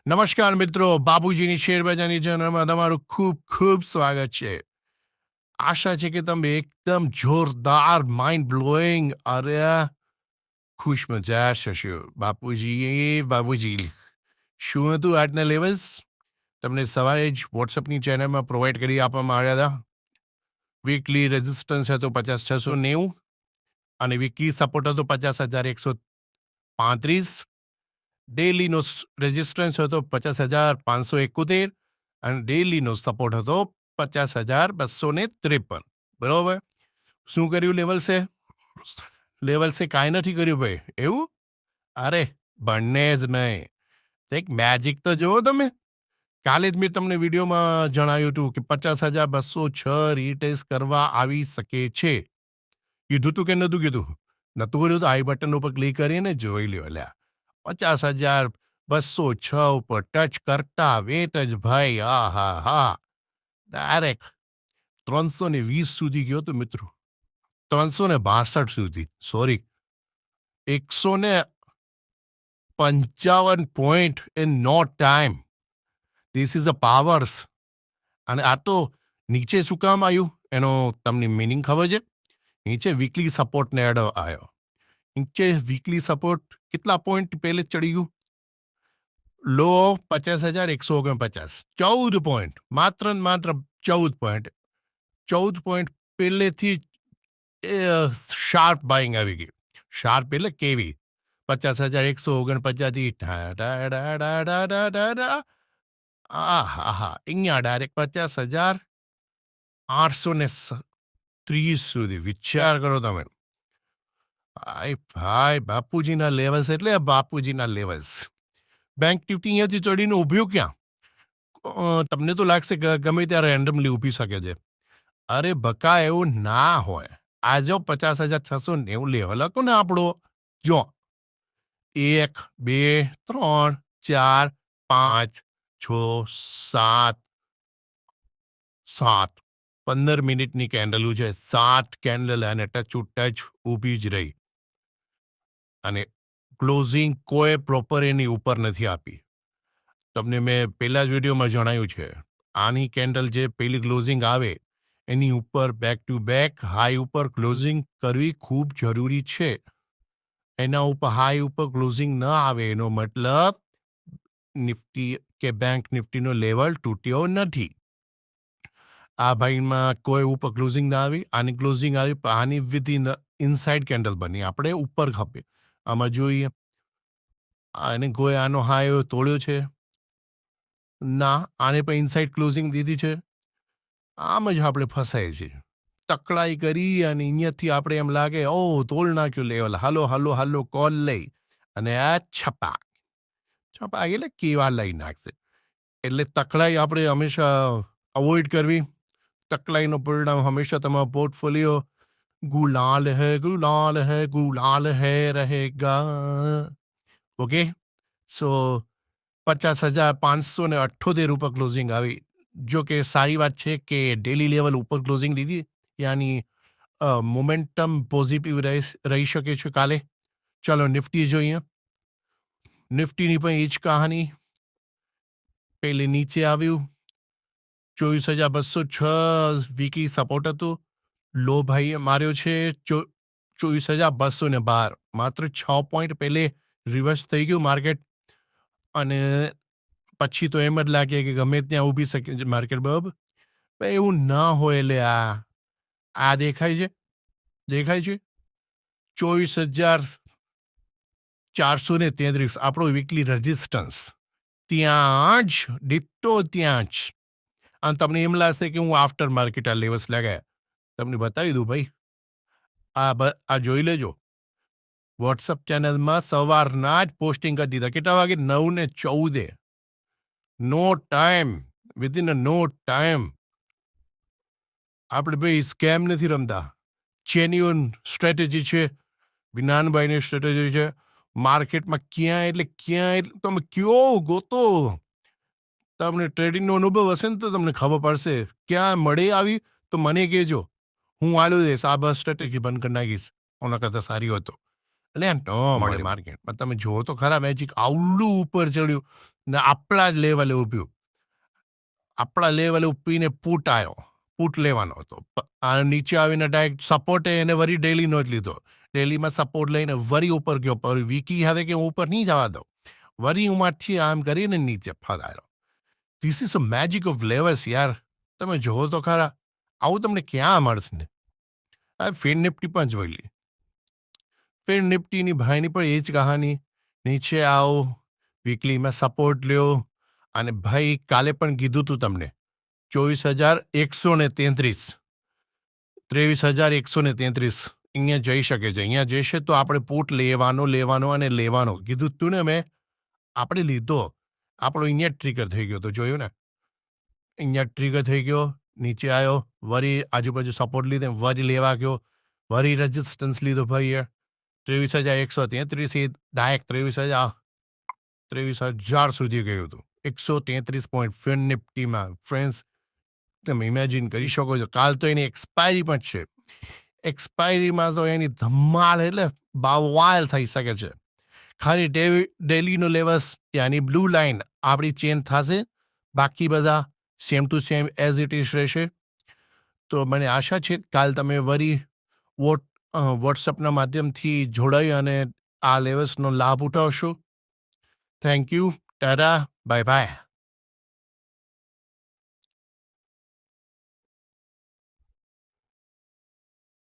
નમસ્કાર મિત્રો, બાપુજીની શેરબજારની ચેનલમાં તમારું ખૂબ ખૂબ સ્વાગત છે. આશા છે કે તમે એકદમ જોરદાર માઇન્ડ બ્લોઈંગ અરે ખુશ મજાશ હશો. બાપુજી શું હતું આજના લેવલ્સ તમને સવારે જ વોટ્સઅપની ચેનલમાં પ્રોવાઈડ કરી આપવામાં આવ્યા હતા. વીકલી રેઝિસ્ટન્સ હતો 50,690 અને વીકલી સપોર્ટ હતો 50,135. ડેલીનો રેઝિસ્ટન્સ હતો 50,571 અને ડેલીનો સપોર્ટ હતો 50,253. બરોબર. શું કર્યું લેવલ્સે કાંઈ નથી કર્યું ભાઈ. એવું અરે બંને જ નહીં. એક મેજિક તો જુઓ તમે. કાલે જ મેં તમને વિડીયોમાં જણાવ્યું હતું કે 50,206 રીટેસ્ટ કરવા આવી શકે છે. કીધું તું કે નહોતું કીધું? નહોતું કર્યું તો આઈ બટન ઉપર ક્લિક કરીને જોઈ લ્યો. લ્યા 50,206 ઉપર ટચ કરતા વેત જ ભાઈ હા ડાયરેક્ટ 320 સુધી ગયો તો મિત્રો. 362 સુધી, sorry, 155 point in no time. This is a powers. અને આ તો નીચે શું કામ આવ્યું એનો તમને મિનિંગ ખબર છે? નીચે વીકલી સપોર્ટને એડ આવ્યો. નીચે વીકલી સપોર્ટ કેટલા પોઈન્ટ પહેલે ચડી ગયું? લો 50,149, 14 પોઈન્ટ, માત્ર 14 પોઈન્ટ. 14 પોઈન્ટ પહેલેથી શાર્પ બાઇંગ આવી ગઈ. શાર્પ એટલે કેવી? 50,149 થી અહીંયા ડાયરેક્ટ 50,830 સુધી. વિચાર કરો તમે. ભાઈ બાપુજીના લેવલ્સ એટલે બાપુજીના લેવલ્સ. બેંક નિફ્ટી અહીંયાથી ચડીને ઊભ્યું ક્યાં? તમને તો લાગશે કે ગમે ત્યારે રેન્ડમલી ઊભી શકે છે. અરે બકા, એવું ના હોય. આ જો 50,690 લેવલ હતો ને આપણો, જો 1 2 3 4 5 6 7 15 મિનિટની કેન્ડલ છે. 7 કેન્ડલ અને ટચ ઊભી જ રહી અને ક્લોઝિંગ કોઈ પ્રોપર એની ઉપર નથી આપી. તમને મેં પહેલા જ વિડીયોમાં જણાવ્યું છે, આની કેન્ડલ જે પહેલી ક્લોઝિંગ આવે એની ઉપર બેક ટુ બેક હાઈ ઉપર ક્લોઝિંગ કરવી ખૂબ જરૂરી છે. એના ઉપર હાઈ ઉપર ક્લોઝિંગ ન આવે એનો મતલબ નિફ્ટી કે બેંક નિફ્ટીનો લેવલ તૂટ્યો નથી. આ ભાઈમાં કોઈ ઉપર ક્લોઝિંગ ના આવી, આની ક્લોઝિંગ આવી, આની વિથ ઇનસાઇડ કેન્ડલ બની, આપણે ઉપર ખપે. આમાં જોઈએ આને કોઈ આનો હાઈ તોડ્યો છે ના, આને પણ ઇનસાઇડ ક્લોઝિંગ દીધી છે. આમ જ આપણે ફસાય છે. તકડાઈ કરી અને અહીંયાથી આપણે એમ લાગે તોડ નાખ્યું લેવલ, હાલો કોલ લઈ અને આ છપાક એટલે કેવા લઈ નાખશે. એટલે તકડાઈ આપણે હંમેશા અવોઇડ કરવી. તકલાઈનો પરિણામ હંમેશા તમારો પોર્ટફોલિયો ગુલાલ હે રહેગા. ઓકે, સો 50,578 ઉપર ક્લોઝિંગ આવી. જો કે સારી વાત છે કે ડેલી લેવલ ઉપર ક્લોઝિંગ લીધી, યાની મોમેન્ટમ પોઝિટિવ રહી શકે છે કાલે. ચલો નિફ્ટી જોઈએ. નિફ્ટીની પણ એ જ કહાની. પહેલે નીચે આવ્યું 24,206 વીકલી સપોર્ટ હતું. લો ભાઈએ માર્યો છે 24,212. માત્ર 6 પોઈન્ટ પહેલે રિવર્સ થઈ ગયું માર્કેટ અને પછી તો એમ જ લાગે કે ગમે ત્યાં ઊભી શકે છે માર્કેટ. બરાબર, એવું ના હોય. એટલે આ દેખાય છે 24,433 આપણો વીકલી રેઝિસ્ટન્સ. ત્યાં જ ડિટ્ટો ત્યાં જ. અને તમને એમ લાગશે કે હું આફ્ટર માર્કેટ આ લેવલ્સ લગાયા. તમને બતાવી દઉં ભાઈ, આ જોઈ લેજો. વોટ્સઅપ ચેનલમાં સવારના જ પોસ્ટિંગ કરી દીધા. કેટલા વાગે? 9:14. No time, within a no time. આપણે ભાઈ સ્કેમ નથી રમતા. જેન્યુઅન સ્ટ્રેટેજી છે. વિનાનભાઈની સ્ટ્રેટેજી છે. માર્કેટમાં ક્યાંય તમે કયો ગોતો. તમને ટ્રેડિંગનો અનુભવ હશે ને તો તમને ખબર પડશે. ક્યાં મળે આવી તો મને કહેજો, હું આલું દઈશ. આ બસ સ્ટ્રેટેજી બંધ કરી નાખીશ. ઓના કરતાં સારી હતો. એટલે ન મળે માર્કેટમાં. તમે જુઓ તો ખરા, મેજિક આવલું ઉપર ચડ્યું. ને આપણા જ લેવલે ઊભ્યું. આપણા લેવલે ઊભીને પુટ આવ્યો. પુટ લેવાનો હતો. આ નીચે આવીને ડાયરેક્ટ સપોર્ટે એને વરી ડેલીનો જ લીધો. ડેલીમાં સપોર્ટ લઈને વરી ઉપર ગયો. પર વિકી હવે કે હું ઉપર નહીં જવા દઉં. વરી ઉમાંથી આમ કરીને નીચે ફરાયો. This is a magic of levels યાર. તમે જોવો તો ખરા, આવું તમને ક્યાં મળશે ને? આ ફેર નિફ્ટી પણ જોઈ લી. ફેર નિફ્ટીની ભાઈની પણ એ જ કહાની. નીચે આવો, વીકલીમાં સપોર્ટ લ્યો, અને ભાઈ કાલે પણ કીધું તું તમને 24,133, 23,133 અહીંયા જઈ શકે છે. અહીંયા જશે તો આપણે પુટ લેવાનો અને લેવાનો કીધું તું ને મેં. આપણે લીધો. આપણો અહીંયા જ ટ્રિગર થઈ ગયો તો જોયું ને. અહીંયા ટ્રિગર થઈ ગયો, નીચે આવ્યો, વરી આજુબાજુ સપોર્ટ લીધે વરી લેવા ગયો, વરી રેઝિસ્ટન્સ લીધો ભાઈએ 23,133 ડાયરેક્ટ 23,000 સુધી ગયું હતું. 133 પોઈન્ટ ફેર નિફ્ટીમાં. ફ્રેન્ડ્સ, તમે ઇમેજિન કરી શકો છો. કાલ તો એની એક્સપાયરી પણ છે. એક્સપાયરીમાં તો એની ધમાલ એટલે બાવાલ થઈ શકે છે. ખાલી ડેલીનો લેવસ યાની બ્લુ લાઇન આપણી ચેન્જ થશે, બાકી બધા same to same as it is રહેશે. તો મને આશા છે કાલ તમે વરી વોટ્સઅપના માધ્યમથી જોડાઈ અને આ લેવલ્સનો લાભ ઉઠાવશો. Thank you. Tata, bye by.